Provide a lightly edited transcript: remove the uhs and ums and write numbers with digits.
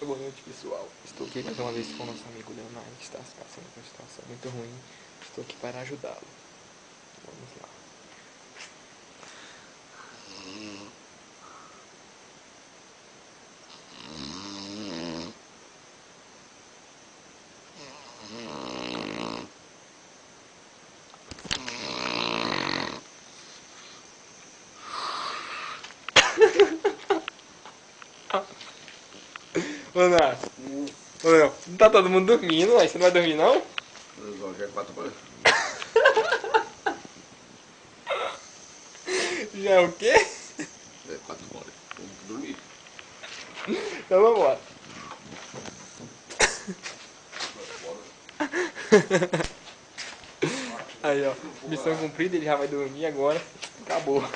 Boa noite, pessoal. Estou aqui mais uma vez com o nosso amigo Leonardo, que está se passando por uma situação muito ruim. Estou aqui para ajudá-lo. Vamos lá. Leonardo, Leonardo, não tá todo mundo dormindo, mas você não vai dormir não? Já é 4 horas. Já é o quê? É 4 horas. Vamos dormir. Então vambora. Aí ó, missão cumprida, ele já vai dormir agora. Acabou.